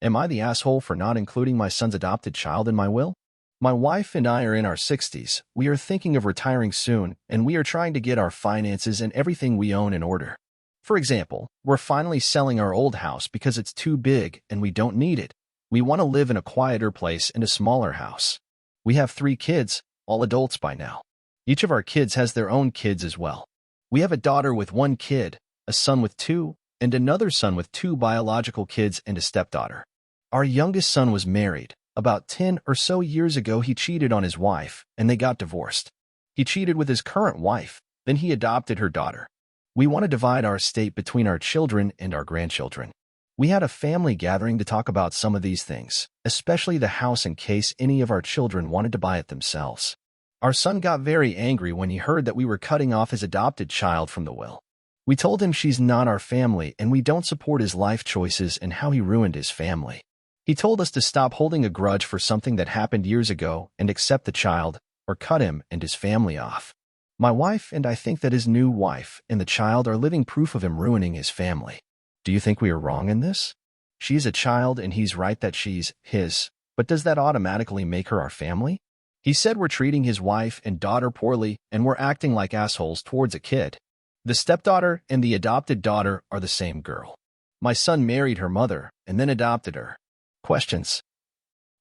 Am I the asshole for not including my son's adopted child in my will? My wife and I are in our 60s. We are thinking of retiring soon, and we are trying to get our finances and everything we own in order. For example, we're finally selling our old house because it's too big and we don't need it. We want to live in a quieter place in a smaller house. We have 3 kids, all adults by now. Each of our kids has their own kids as well. We have a daughter with 1 kid, a son with 2, and another son with 2 biological kids and a stepdaughter. Our youngest son was married. About 10 or so years ago, he cheated on his wife, and they got divorced. He cheated with his current wife, then he adopted her daughter. We want to divide our estate between our children and our grandchildren. We had a family gathering to talk about some of these things, especially the house in case any of our children wanted to buy it themselves. Our son got very angry when he heard that we were cutting off his adopted child from the will. We told him she's not our family and we don't support his life choices and how he ruined his family. He told us to stop holding a grudge for something that happened years ago and accept the child, or cut him and his family off. My wife and I think that his new wife and the child are living proof of him ruining his family. Do you think we are wrong in this? She's a child and he's right that she's his, but does that automatically make her our family? He said we're treating his wife and daughter poorly and we're acting like assholes towards a kid. The stepdaughter and the adopted daughter are the same girl. My son married her mother and then adopted her. Questions.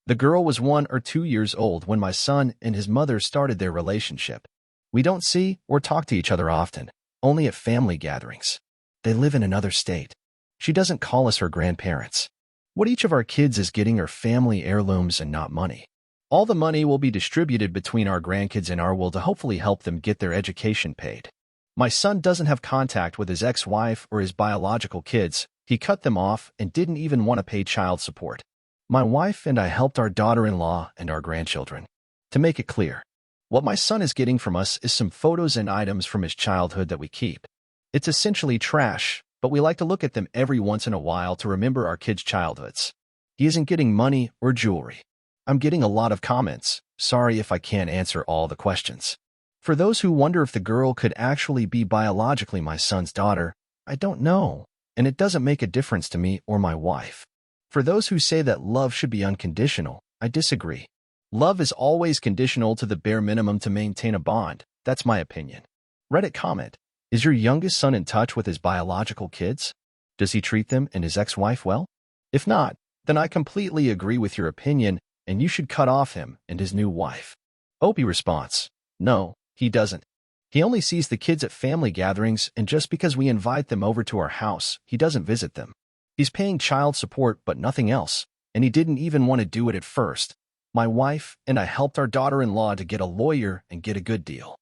The girl was 1 or 2 years old when my son and his mother started their relationship. We don't see or talk to each other often, only at family gatherings. They live in another state. She doesn't call us her grandparents. What each of our kids is getting are family heirlooms and not money. All the money will be distributed between our grandkids in our will to hopefully help them get their education paid. My son doesn't have contact with his ex-wife or his biological kids. He cut them off and didn't even want to pay child support. My wife and I helped our daughter-in-law and our grandchildren. To make it clear, what my son is getting from us is some photos and items from his childhood that we keep. It's essentially trash, but we like to look at them every once in a while to remember our kids' childhoods. He isn't getting money or jewelry. I'm getting a lot of comments. Sorry if I can't answer all the questions. For those who wonder if the girl could actually be biologically my son's daughter, I don't know, and it doesn't make a difference to me or my wife. For those who say that love should be unconditional, I disagree. Love is always conditional to the bare minimum to maintain a bond. That's my opinion. Reddit comment. Is your youngest son in touch with his biological kids? Does he treat them and his ex-wife well? If not, then I completely agree with your opinion and you should cut off him and his new wife. Opie response. No, he doesn't. He only sees the kids at family gatherings, and just because we invite them over to our house, he doesn't visit them. He's paying child support but nothing else, and he didn't even want to do it at first. My wife and I helped our daughter-in-law to get a lawyer and get a good deal.